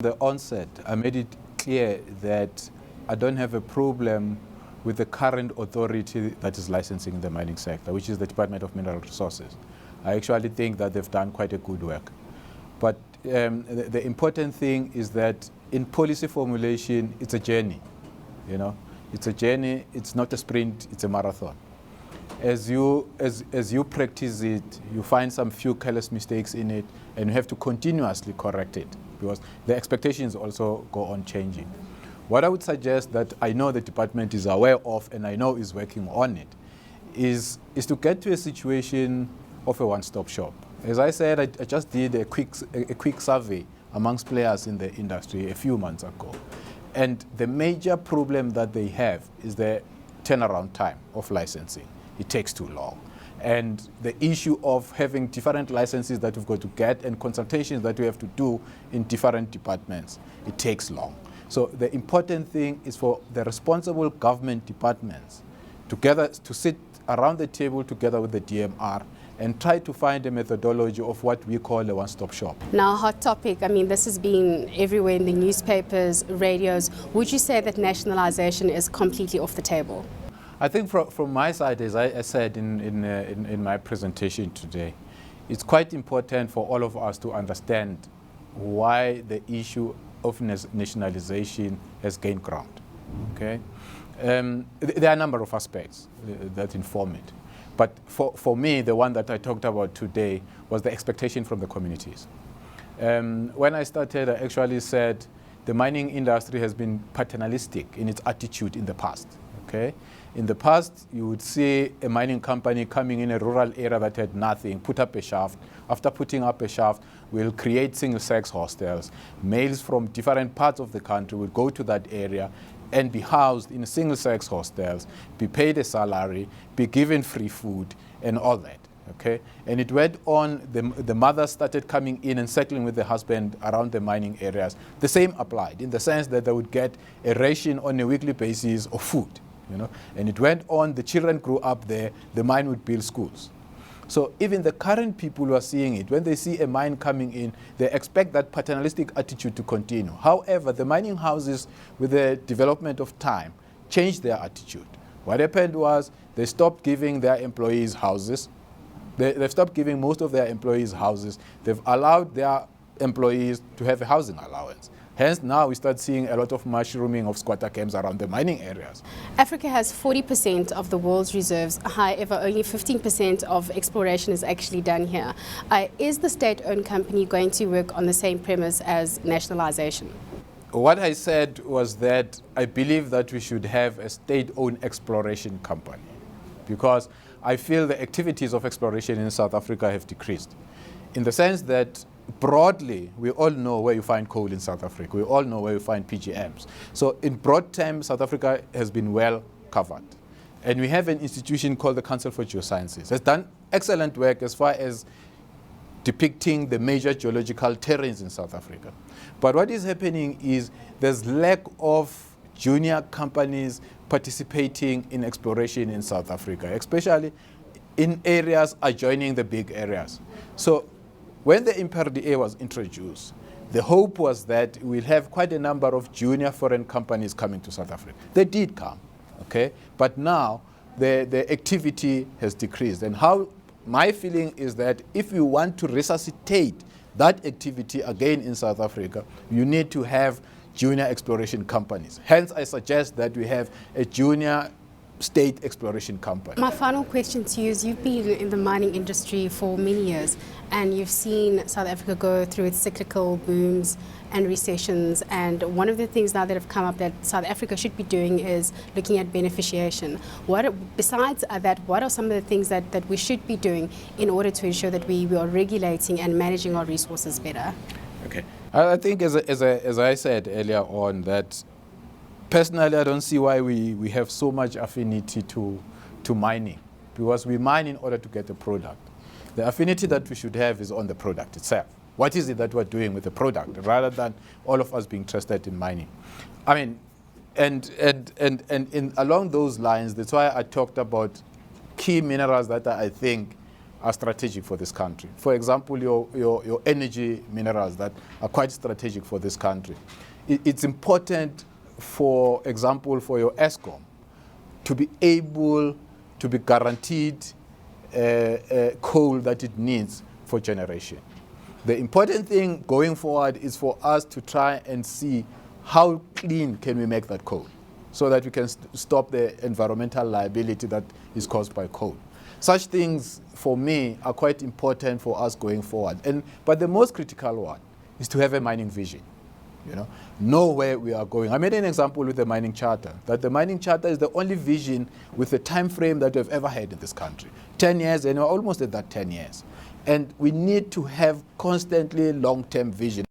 the onset, I made it clear that I don't have a problem with the current authority that is licensing the mining sector, which is the Department of Mineral Resources. I actually think that they've done quite a good work. But the important thing is that in policy formulation, it's a journey. You know, it's a journey. It's not a sprint. It's a marathon. As you practice it, you find some few careless mistakes in it, and you have to continuously correct it because the expectations also go on changing. What I would suggest that I know the department is aware of and I know is working on it is to get to a situation of a one-stop shop. As I said, I just did a quick survey amongst players in the industry a few months ago. And the major problem that they have is the turnaround time of licensing. It takes too long. And the issue of having different licenses that we've got to get and consultations that we have to do in different departments, it takes long. So the important thing is for the responsible government departments to sit around the table together with the DMR and try to find a methodology of what we call a one-stop shop. Now, hot topic, I mean, this has been everywhere in the newspapers, radios. Would you say that nationalization is completely off the table? I think from my side, as I said in my presentation today, it's quite important for all of us to understand why the issue of nationalization has gained ground. Okay, there are a number of aspects that inform it. But for me, the one that I talked about today was the expectation from the communities. When I started, I actually said the mining industry has been paternalistic in its attitude in the past. Okay? In the past, you would see a mining company coming in a rural area that had nothing, put up a shaft. After putting up a shaft, we'll create single-sex hostels. Males from different parts of the country will go to that area and be housed in single-sex hostels, be paid a salary, be given free food, and all that. Okay? And it went on, the mother started coming in and settling with the husband around the mining areas. The same applied, in the sense that they would get a ration on a weekly basis of food. You know? And it went on, the children grew up there, the mine would build schools. So even the current people who are seeing it, when they see a mine coming in, they expect that paternalistic attitude to continue. However, the mining houses, with the development of time, changed their attitude. What happened was they stopped giving their employees houses. They've stopped giving most of their employees houses. They've allowed their employees to have a housing allowance. Hence, now we start seeing a lot of mushrooming of squatter camps around the mining areas. Africa has 40% of the world's reserves. However, only 15% of exploration is actually done here. Is the state-owned company going to work on the same premise as nationalization? What I said was that I believe that we should have a state-owned exploration company because I feel the activities of exploration in South Africa have decreased in the sense that broadly, we all know where you find coal in South Africa. We all know where you find PGMs. So in broad terms, South Africa has been well covered. And we have an institution called the Council for Geosciences. It's done excellent work as far as depicting the major geological terrains in South Africa. But what is happening is there's lack of junior companies participating in exploration in South Africa, especially in areas adjoining the big areas. So when the IMPRDA was introduced, the hope was that we'll have quite a number of junior foreign companies coming to South Africa. They did come, okay? But now the activity has decreased. And how my feeling is that if you want to resuscitate that activity again in South Africa, you need to have junior exploration companies. Hence, I suggest that we have a junior state exploration company. My final question to you is, you've been in the mining industry for many years and you've seen South Africa go through its cyclical booms and recessions, and one of the things now that have come up that South Africa should be doing is looking at beneficiation. Besides that, what are some of the things that we should be doing in order to ensure that we are regulating and managing our resources better? Okay, I think as I said earlier on that personally, I don't see why we have so much affinity to mining, because we mine in order to get a product. The affinity that we should have is on the product itself. What is it that we're doing with the product, rather than all of us being interested in mining? I mean, and along those lines, that's why I talked about key minerals that I think are strategic for this country. For example, your energy minerals that are quite strategic for this country. It's important, for example, for your ESCOM to be able to be guaranteed coal that it needs for generation. The important thing going forward is for us to try and see how clean can we make that coal so that we can stop the environmental liability that is caused by coal. Such things, for me, are quite important for us going forward. But the most critical one is to have a mining vision. Know where we are going. I made an example with the mining charter, that the mining charter is the only vision with the time frame that we've ever had in this country. 10 years, and we're almost at that 10 years. And we need to have constantly long-term vision.